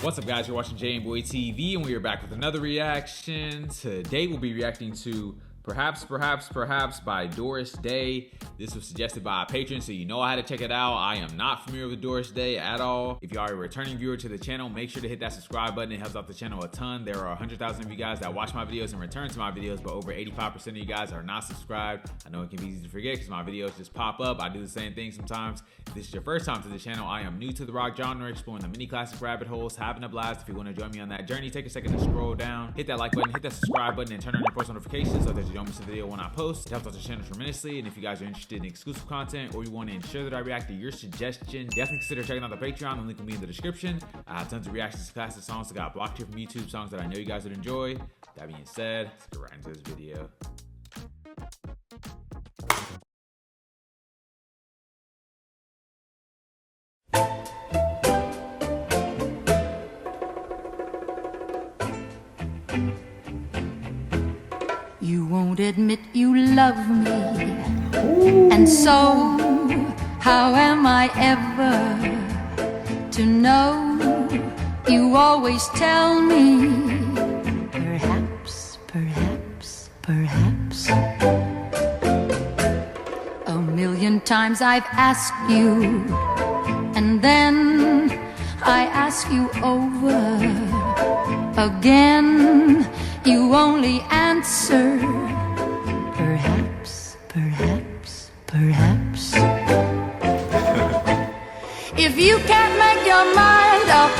What's up, guys? You're watching Boy TV, and we are back with another reaction. Today we'll be reacting to Perhaps by Doris Day. This was suggested by a patron, so you know I had to check it out. I am not familiar with Doris Day at all. If you are a returning viewer to the channel, make sure to hit that subscribe button. It helps out the channel a ton. There are 100,000 of you guys that watch my videos and return to my videos, but over 85% of you guys are not subscribed. I know it can be easy to forget because my videos just pop up. I do the same thing sometimes. If this is your first time to the channel, I am new to the rock genre, exploring the mini classic rabbit holes, having a blast. If you want to join me on that journey, take a second to scroll down, hit that like button, hit that subscribe button, and turn on your post notifications so that you don't miss a video when I post. It helps out the channel tremendously, and if you guys are interested in exclusive content or you want to ensure that I react to your suggestion, definitely consider checking out the Patreon. The link will be in the description. I have tons of reactions to classic songs that got blocked here from YouTube, songs that I know you guys would enjoy. That being said, let's get right into this video. You won't admit you love me, and so how am I ever to know? You always tell me, perhaps. A million times I've asked you, and then I ask you over again. You only answer, perhaps. If you can't make your mind up,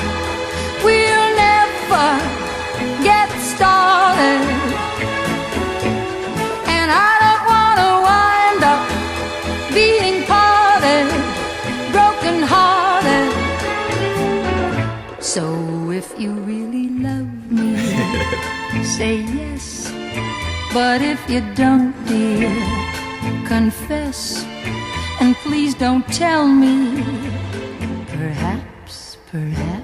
we'll never get started. And I don't want to wind up being parted, broken hearted. So if you really love me, say yes, but if you don't, dear, confess, and please don't tell me, perhaps. Perhaps.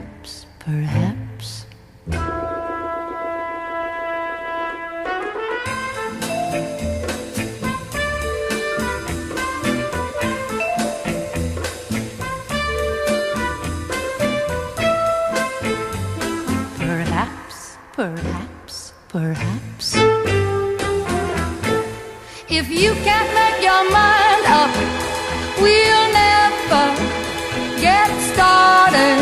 If you can't make your mind up, we'll never get started.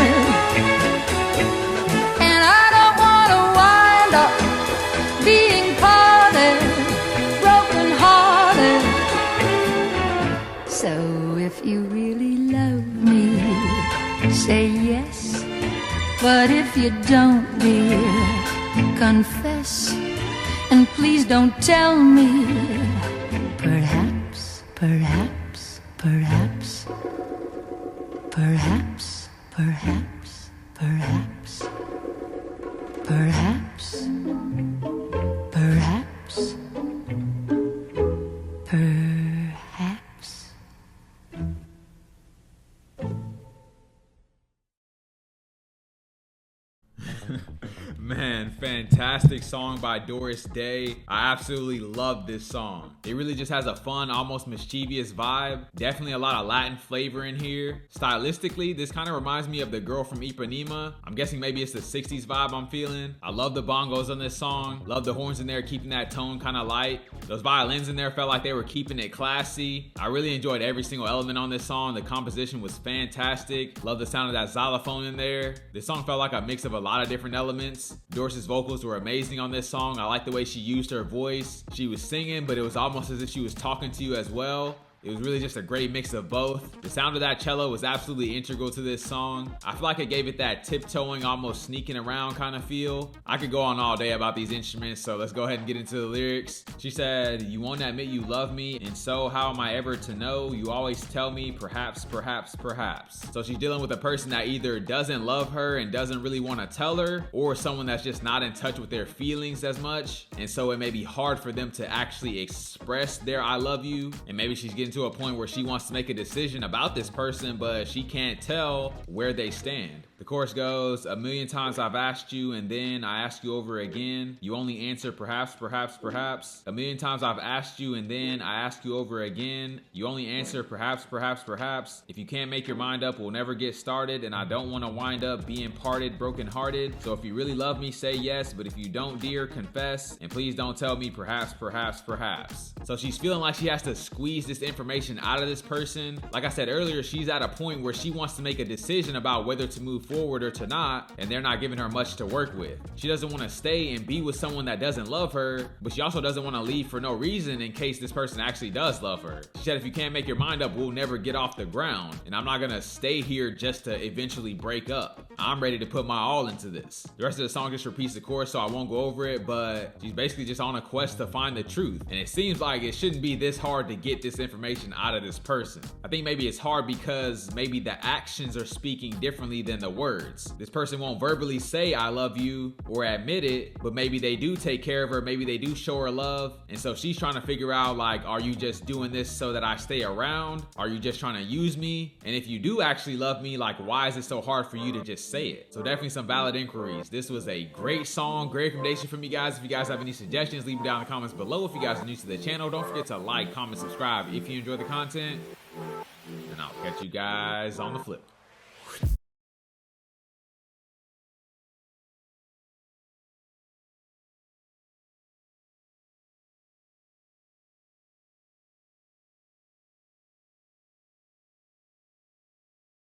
And I don't want to wind up being parted, broken hearted. So if you really love me, say yes, but if you don't, dear, confess, and please don't tell me, perhaps. Man, fantastic song by Doris Day. I absolutely love this song. It really just has a fun, almost mischievous vibe. Definitely a lot of Latin flavor in here. Stylistically, this kind of reminds me of the girl from Ipanema. I'm guessing maybe it's the 60s vibe I'm feeling. I love the bongos on this song. Love the horns in there, keeping that tone kind of light. Those violins in there felt like they were keeping it classy. I really enjoyed every single element on this song. The composition was fantastic. Love the sound of that xylophone in there. This song felt like a mix of a lot of different elements. Doris's vocals were amazing on this song. I like the way she used her voice. She was singing, but it was almost as if she was talking to you as well. It was really just a great mix of both. The sound of that cello was absolutely integral to this song. I feel like it gave it that tiptoeing, almost sneaking around kind of feel. I could go on all day about these instruments, so let's go ahead and get into the lyrics. She said, you won't admit you love me, and so how am I ever to know? You always tell me, perhaps. So she's dealing with a person that either doesn't love her and doesn't really want to tell her, or someone that's just not in touch with their feelings as much. And so it may be hard for them to actually express their I love you. And maybe she's getting to a point where she wants to make a decision about this person, but she can't tell where they stand. The chorus goes, a million times I've asked you and then I ask you over again. You only answer perhaps, perhaps, perhaps. A million times I've asked you and then I ask you over again. You only answer perhaps, perhaps, perhaps. If you can't make your mind up, we'll never get started, and I don't want to wind up being parted, broken hearted. So if you really love me, say yes, but if you don't, dear, confess, and please don't tell me perhaps, perhaps, perhaps. So she's feeling like she has to squeeze this information out of this person. Like I said earlier, she's at a point where she wants to make a decision about whether to move forward or to not, and they're not giving her much to work with. She doesn't want to stay and be with someone that doesn't love her, but she also doesn't want to leave for no reason in case this person actually does love her. She said, if you can't make your mind up, we'll never get off the ground, and I'm not gonna stay here just to eventually break up. I'm ready to put my all into this. The rest of the song just repeats the chorus, so I won't go over it, but she's basically just on a quest to find the truth, and it seems like it shouldn't be this hard to get this information out of this person. I think maybe it's hard because maybe the actions are speaking differently than the words. This person won't verbally say I love you or admit it, but maybe they do take care of her, maybe they do show her love, and so she's trying to figure out, like, are you just doing this so that I stay around? Are you just trying to use me? And if you do actually love me, like, why is it so hard for you to just say it? So definitely some valid inquiries. This was a great song, great recommendation from you guys. If you guys have any suggestions, leave them down in the comments below. If you guys are new to the channel, don't forget to like, comment, subscribe if you enjoy the content, and I'll catch you guys on the flip.